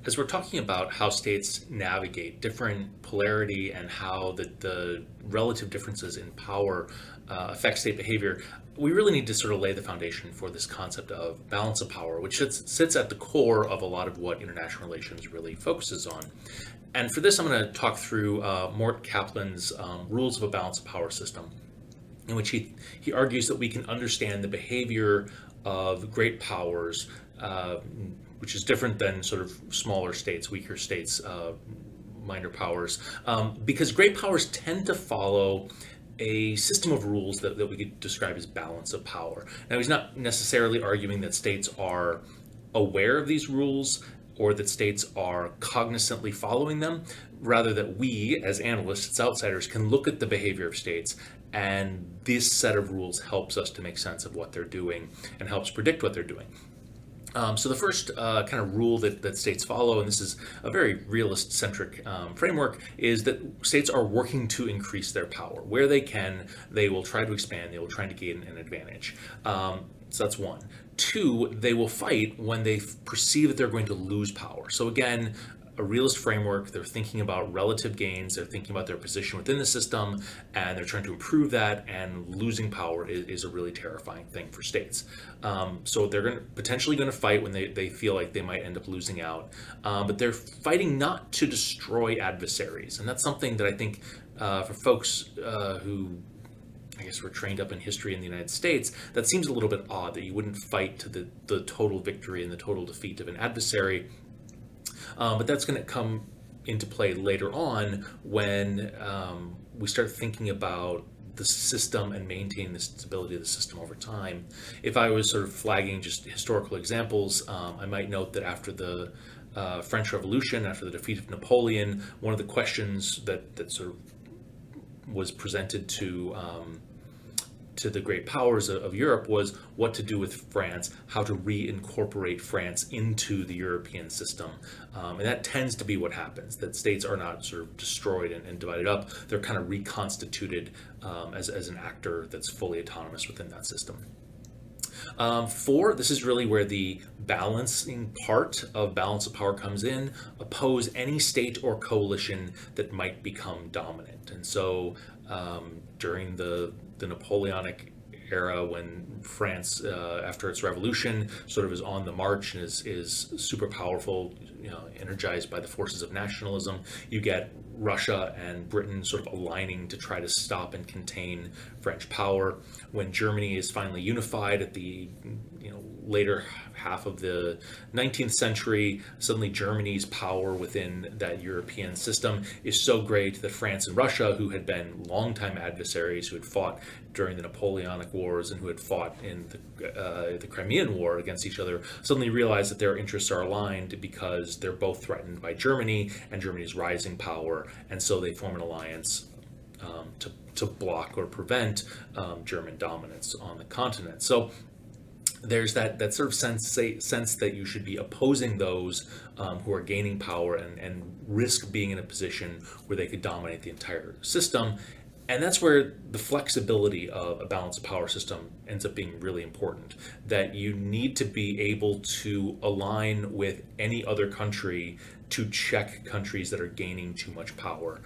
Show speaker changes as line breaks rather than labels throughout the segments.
As we're talking about how states navigate different polarity and how the relative differences in power affect state behavior, we really need to sort of lay the foundation for this concept of balance of power, which sits at the core of a lot of what international relations really focuses on. And for this, I'm going to talk through Mort Kaplan's Rules of a Balance of Power system, in which he argues that we can understand the behavior of great powers, uh, which is different than sort of smaller states, weaker states, minor powers, because great powers tend to follow a system of rules that we could describe as balance of power. Now, he's not necessarily arguing that states are aware of these rules or that states are cognizantly following them, rather that we, as analysts, outsiders, can look at the behavior of states, and this set of rules helps us to make sense of what they're doing and helps predict what they're doing. So the first kind of rule that states follow, and this is a very realist-centric framework, is that states are working to increase their power. Where they can, they will try to expand, they will try to gain an advantage. So that's one. Two, they will fight when they perceive that they're going to lose power. So again, a realist framework, they're thinking about relative gains, they're thinking about their position within the system, and they're trying to improve that, and losing power is a really terrifying thing for states. So they're potentially going to fight when they feel like they might end up losing out, but they're fighting not to destroy adversaries, and that's something that I think for folks who I guess we're trained up in history in the United States, that seems a little bit odd that you wouldn't fight to the total victory and the total defeat of an adversary. But that's going to come into play later on when we start thinking about the system and maintaining the stability of the system over time. If I was sort of flagging just historical examples, I might note that after the French Revolution, after the defeat of Napoleon, one of the questions that sort of was presented to the great powers of Europe was what to do with France, how to reincorporate France into the European system. And that tends to be what happens, that states are not sort of destroyed and divided up. They're kind of reconstituted as an actor that's fully autonomous within that system. Four, this is really where the balancing part of balance of power comes in. Oppose any state or coalition that might become dominant. And so during the Napoleonic era, when France, after its revolution, sort of is on the march and is super powerful, energized by the forces of nationalism, you get Russia and Britain sort of aligning to try to stop and contain French power. When Germany is finally unified at the later half of the 19th century, suddenly Germany's power within that European system is so great that France and Russia, who had been longtime adversaries, who had fought during the Napoleonic Wars and who had fought in the Crimean War against each other, suddenly realize that their interests are aligned because they're both threatened by Germany and Germany's rising power, and so they form an alliance to block or prevent German dominance on the continent. So there's that sort of sense that you should be opposing those who are gaining power and risk being in a position where they could dominate the entire system. And that's where the flexibility of a balanced power system ends up being really important, that you need to be able to align with any other country to check countries that are gaining too much power.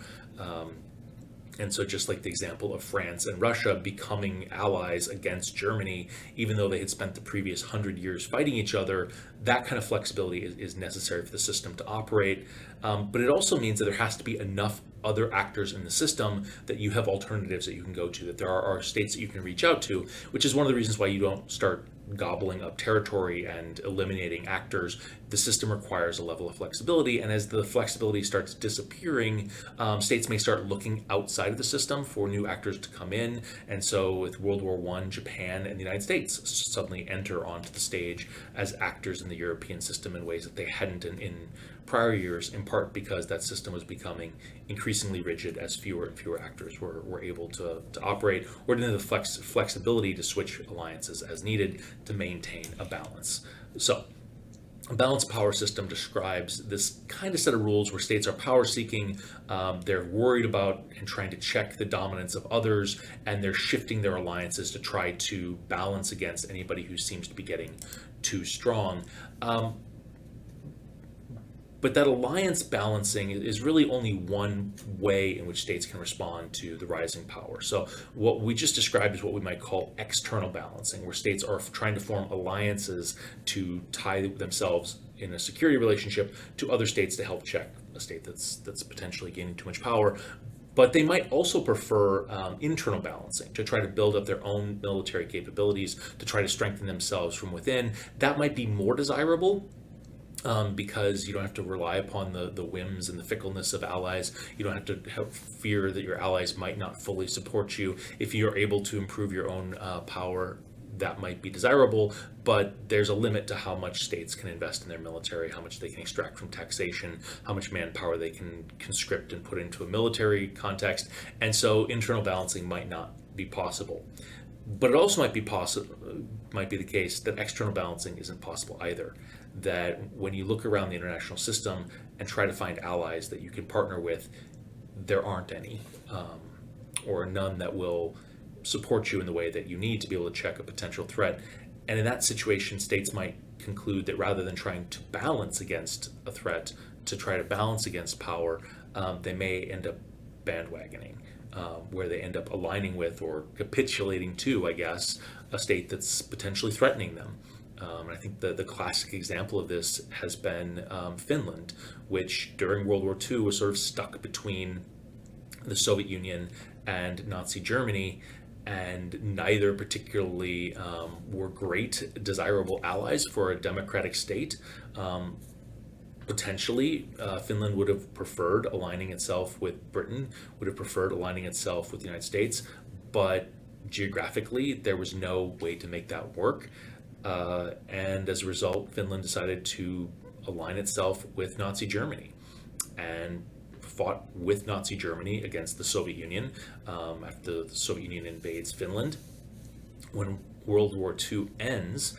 And so just like the example of France and Russia becoming allies against Germany, even though they had spent the previous 100 years fighting each other, that kind of flexibility is necessary for the system to operate. But it also means that there has to be enough other actors in the system that you have alternatives that you can go to, that there are states that you can reach out to, which is one of the reasons why you don't start gobbling up territory and eliminating actors. The system requires a level of flexibility, and as the flexibility starts disappearing, states may start looking outside of the system for new actors to come in. And so with World War I, Japan and the United States suddenly enter onto the stage as actors in the European system in ways that they hadn't in prior years, in part because that system was becoming increasingly rigid as fewer and fewer actors were able to operate, or didn't have the flexibility to switch alliances as needed to maintain a balance. So a balanced power system describes this kind of set of rules where states are power seeking, they're worried about and trying to check the dominance of others, and they're shifting their alliances to try to balance against anybody who seems to be getting too strong. But that alliance balancing is really only one way in which states can respond to the rising power. So, what we just described is what we might call external balancing, where states are trying to form alliances to tie themselves in a security relationship to other states to help check a state that's potentially gaining too much power. But they might also prefer internal balancing to try to build up their own military capabilities, to try to strengthen themselves from within. That might be more desirable because you don't have to rely upon the whims and the fickleness of allies. You don't have to have fear that your allies might not fully support you. If you're able to improve your own power, that might be desirable, but there's a limit to how much states can invest in their military, how much they can extract from taxation, how much manpower they can conscript and put into a military context. And so internal balancing might not be possible. But it also might be the case that external balancing isn't possible either. That when you look around the international system and try to find allies that you can partner with, there aren't any, or none that will support you in the way that you need to be able to check a potential threat. And in that situation, states might conclude that rather than trying to balance against a threat, to try to balance against power, they may end up bandwagoning, where they end up aligning with or capitulating to, I guess, a state that's potentially threatening them. I think the classic example of this has been Finland, which during World War II was sort of stuck between the Soviet Union and Nazi Germany, and neither particularly were great, desirable allies for a democratic state. Potentially, Finland would have preferred aligning itself with Britain, would have preferred aligning itself with the United States, but geographically, there was no way to make that work. And as a result, Finland decided to align itself with Nazi Germany and fought with Nazi Germany against the Soviet Union after the Soviet Union invades Finland. When World War II ends,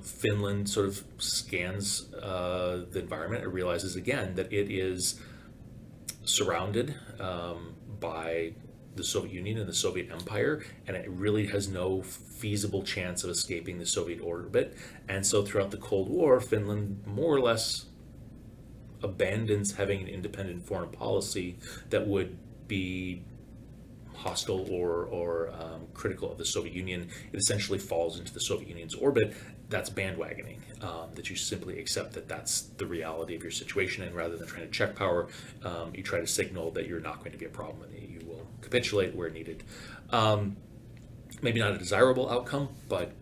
Finland sort of scans the environment and realizes again that it is surrounded by the Soviet Union and the Soviet Empire, and it really has no feasible chance of escaping the Soviet orbit. And so throughout the Cold War, Finland more or less abandons having an independent foreign policy that would be hostile or critical of the Soviet Union. It essentially falls into the Soviet Union's orbit. That's bandwagoning, that you simply accept that that's the reality of your situation, and rather than trying to check power, you try to signal that you're not going to be a problem and that you will capitulate where needed. Maybe not a desirable outcome, but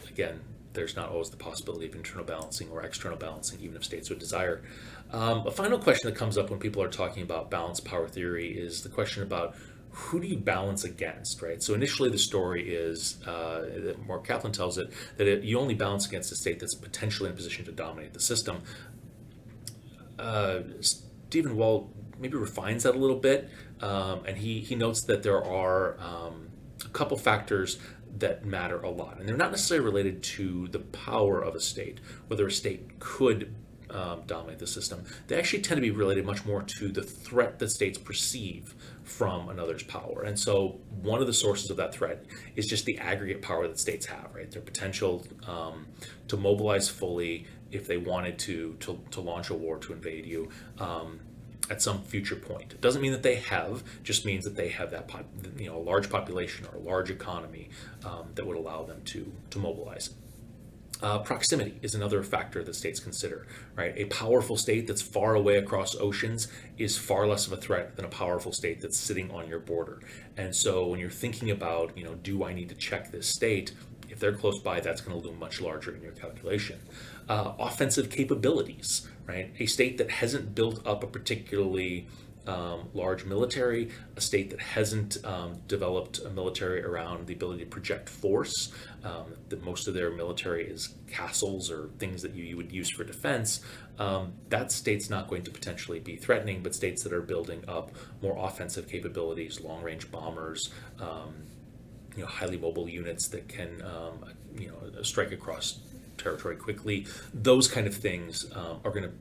again, there's not always the possibility of internal balancing or external balancing, even if states would desire. A final question that comes up when people are talking about balanced power theory is the question about who do you balance against, right? So initially the story is, that Mark Kaplan tells it, that you only balance against a state that's potentially in a position to dominate the system. Stephen Wall maybe refines that a little bit, and he notes that there are a couple factors that matter a lot, and they're not necessarily related to the power of a state, whether a state could dominate the system. They actually tend to be related much more to the threat that states perceive from another's power. And so one of the sources of that threat is just the aggregate power that states have, right? Their potential to mobilize fully if they wanted to launch a war, to invade you at some future point. It doesn't mean that they have, just means that they have that a large population or a large economy that would allow them to mobilize. Proximity is another factor that states consider, right? A powerful state that's far away across oceans is far less of a threat than a powerful state that's sitting on your border. And so when you're thinking about, do I need to check this state? If they're close by, that's going to loom much larger in your calculation. Offensive capabilities, right? A state that hasn't built up a particularly large military, a state that hasn't developed a military around the ability to project force, that most of their military is castles or things that you would use for defense, that state's not going to potentially be threatening, but states that are building up more offensive capabilities, long-range bombers, highly mobile units that can, strike across territory quickly, those kind of things are going to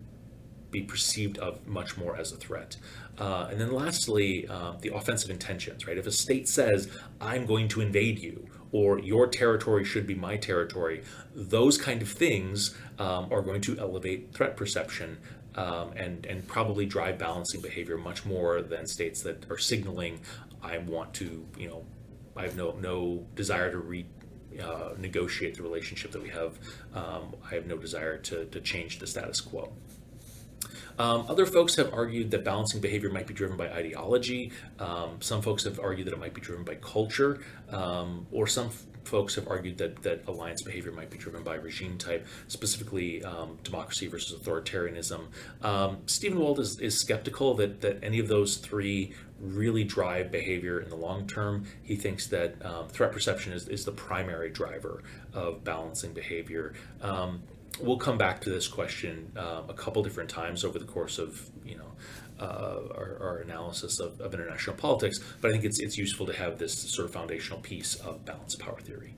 be perceived of much more as a threat. And then lastly, the offensive intentions, right? If a state says, I'm going to invade you, or your territory should be my territory, those kind of things are going to elevate threat perception and probably drive balancing behavior much more than states that are signaling, I want to, I have no desire to negotiate the relationship that we have. I have no desire to change the status quo. Other folks have argued that balancing behavior might be driven by ideology. Some folks have argued that it might be driven by culture, or some folks have argued that alliance behavior might be driven by regime type, specifically democracy versus authoritarianism. Stephen Wald is skeptical that any of those three really drive behavior in the long term. He thinks that threat perception is the primary driver of balancing behavior. We'll come back to this question a couple different times over the course of our analysis of international politics, but I think it's useful to have this sort of foundational piece of balanced power theory.